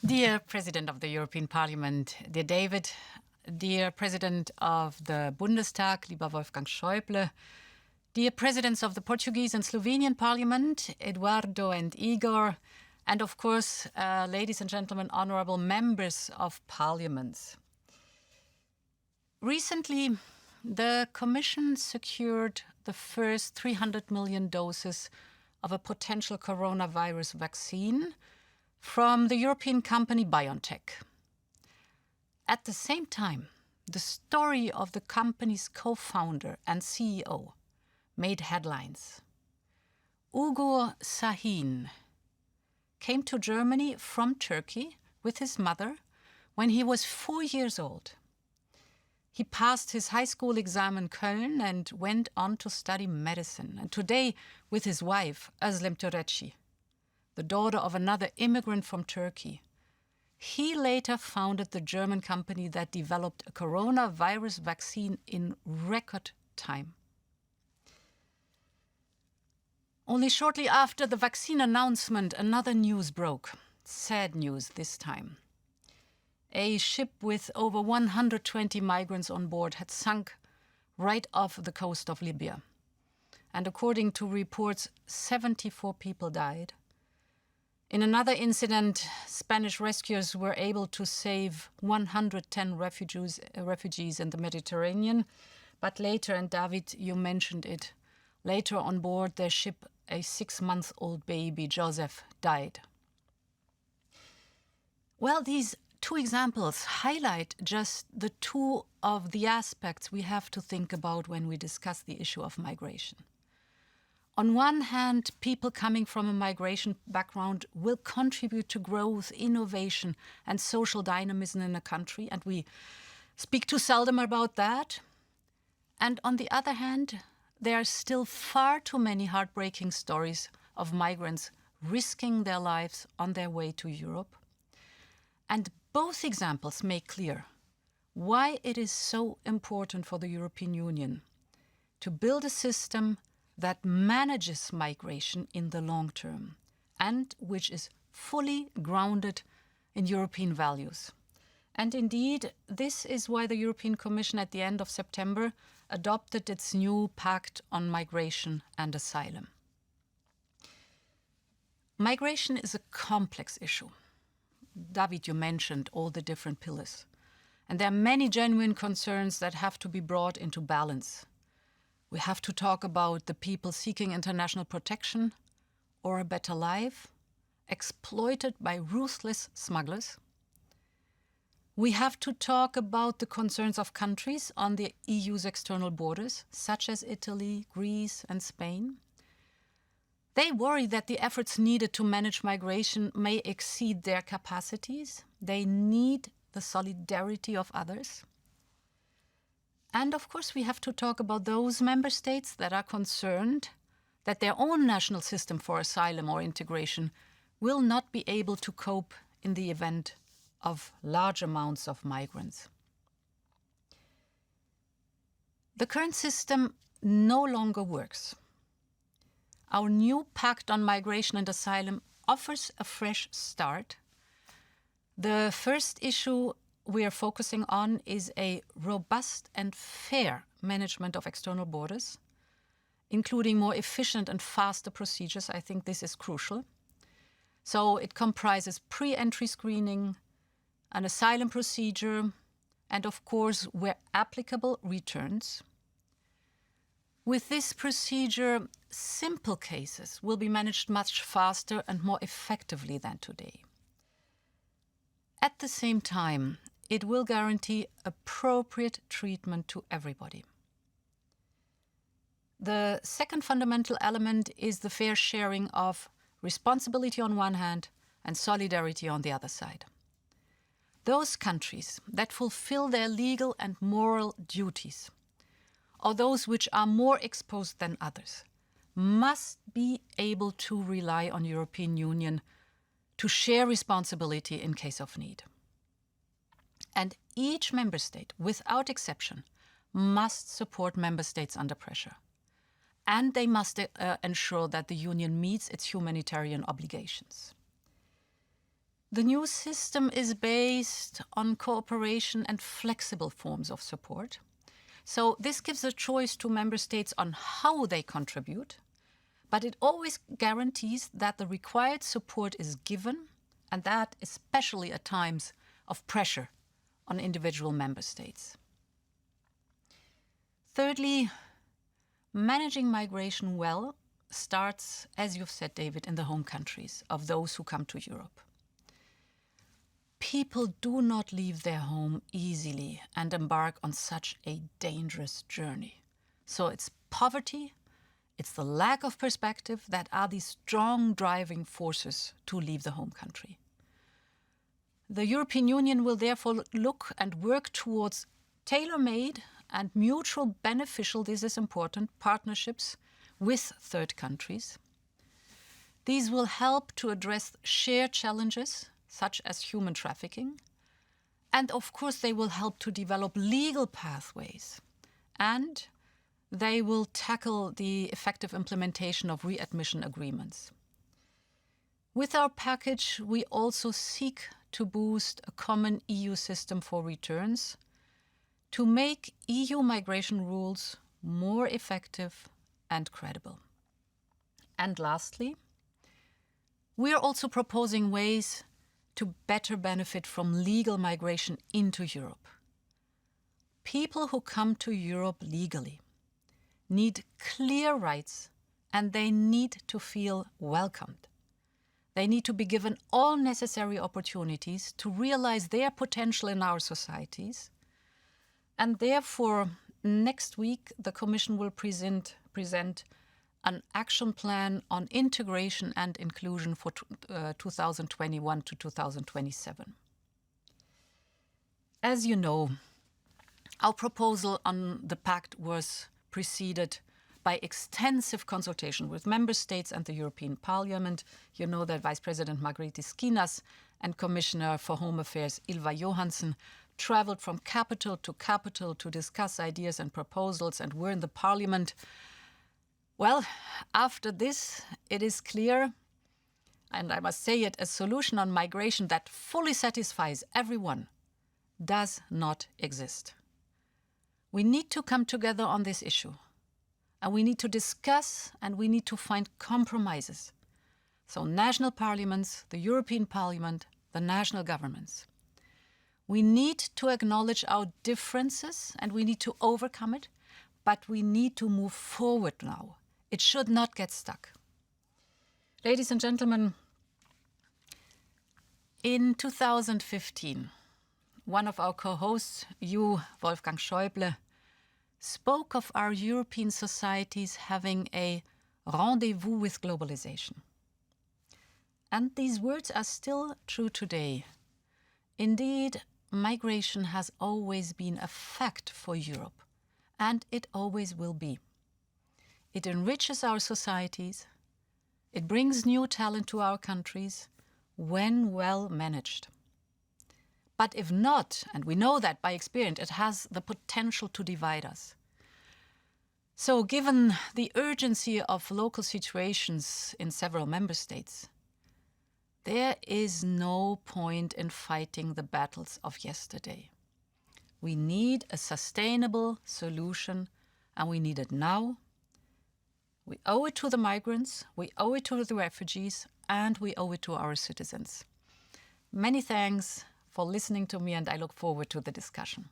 Dear President of the European Parliament, dear David, dear President of the Bundestag, lieber Wolfgang Schäuble, dear Presidents of the Portuguese and Slovenian Parliament, Eduardo and Igor, and of course, ladies and gentlemen, honorable members of parliaments. Recently, the Commission secured the first 300 million doses of a potential coronavirus vaccine from the European company BioNTech. At the same time, the story of the company's co-founder and CEO made headlines. Ugur Sahin came to Germany from Turkey with his mother when he was 4 years old. He passed his high school exam in Köln and went on to study medicine. And today, with his wife, Özlem Türeci, the daughter of another immigrant from Turkey, he later founded the German company that developed a coronavirus vaccine in record time. Only shortly after the vaccine announcement, another news broke. Sad news this time. A ship with over 120 migrants on board had sunk right off the coast of Libya. And according to reports, 74 people died. In another incident, Spanish rescuers were able to save 110 refugees in the Mediterranean. But later, and David, you mentioned it, later on board their ship, a 6-month-old baby, Joseph, died. Well, these two examples highlight just the two of the aspects we have to think about when we discuss the issue of migration. On one hand, people coming from a migration background will contribute to growth, innovation, and social dynamism in a country, and we speak too seldom about that. And on the other hand, there are still far too many heartbreaking stories of migrants risking their lives on their way to Europe. And both examples make clear why it is so important for the European Union to build a system that manages migration in the long term and which is fully grounded in European values. And indeed, this is why the European Commission at the end of September adopted its new Pact on Migration and Asylum. Migration is a complex issue. David, you mentioned all the different pillars. And there are many genuine concerns that have to be brought into balance. We have to talk about the people seeking international protection or a better life, exploited by ruthless smugglers. We have to talk about the concerns of countries on the EU's external borders, such as Italy, Greece, and Spain. They worry that the efforts needed to manage migration may exceed their capacities. They need the solidarity of others. And of course, we have to talk about those member states that are concerned that their own national system for asylum or integration will not be able to cope in the event of large amounts of migrants. The current system no longer works. Our new Pact on Migration and Asylum offers a fresh start. The first issue we are focusing on is a robust and fair management of external borders, including more efficient and faster procedures. I think this is crucial. So it comprises pre-entry screening, an asylum procedure, and of course, where applicable, returns. With this procedure, simple cases will be managed much faster and more effectively than today. At the same time, it will guarantee appropriate treatment to everybody. The second fundamental element is the fair sharing of responsibility on one hand and solidarity on the other side. Those countries that fulfill their legal and moral duties, or those which are more exposed than others, must be able to rely on European Union to share responsibility in case of need. And each member state, without exception, must support member states under pressure. And they must ensure that the Union meets its humanitarian obligations. The new system is based on cooperation and flexible forms of support. So this gives a choice to member states on how they contribute, but it always guarantees that the required support is given, and that especially at times of pressure on individual member states. Thirdly, managing migration well starts, as you've said, David, in the home countries of those who come to Europe. People do not leave their home easily and embark on such a dangerous journey. So it's poverty, it's the lack of perspective that are the strong driving forces to leave the home country. The European Union will therefore look and work towards tailor-made and mutual beneficial, this is important, partnerships with third countries. These will help to address shared challenges, such as human trafficking. And of course, they will help to develop legal pathways. And they will tackle the effective implementation of readmission agreements. With our package, we also seek to boost a common EU system for returns, to make EU migration rules more effective and credible. And lastly, we are also proposing ways to better benefit from legal migration into Europe. People who come to Europe legally need clear rights, and they need to feel welcomed. They need to be given all necessary opportunities to realize their potential in our societies. And therefore, next week, the Commission will present an action plan on integration and inclusion for 2021 to 2027. As you know, our proposal on the pact was preceded by extensive consultation with member states and the European Parliament. You know that Vice President Margrethe Skinas and Commissioner for Home Affairs Ylva Johansson traveled from capital to discuss ideas and proposals and were in the Parliament. Well, after this, it is clear, and I must say it, a solution on migration that fully satisfies everyone does not exist. We need to come together on this issue, and we need to discuss and we need to find compromises. So national parliaments, the European Parliament, the national governments. We need to acknowledge our differences and we need to overcome it, but we need to move forward now. It should not get stuck. Ladies and gentlemen, in 2015, one of our co-hosts, you, Wolfgang Schäuble, spoke of our European societies having a rendezvous with globalization. And these words are still true today. Indeed, migration has always been a fact for Europe, and it always will be. It enriches our societies, it brings new talent to our countries when well managed. But if not, and we know that by experience, it has the potential to divide us. So given the urgency of local situations in several member states, there is no point in fighting the battles of yesterday. We need a sustainable solution, and we need it now. We owe it to the migrants, we owe it to the refugees, and we owe it to our citizens. Many thanks for listening to me, and I look forward to the discussion.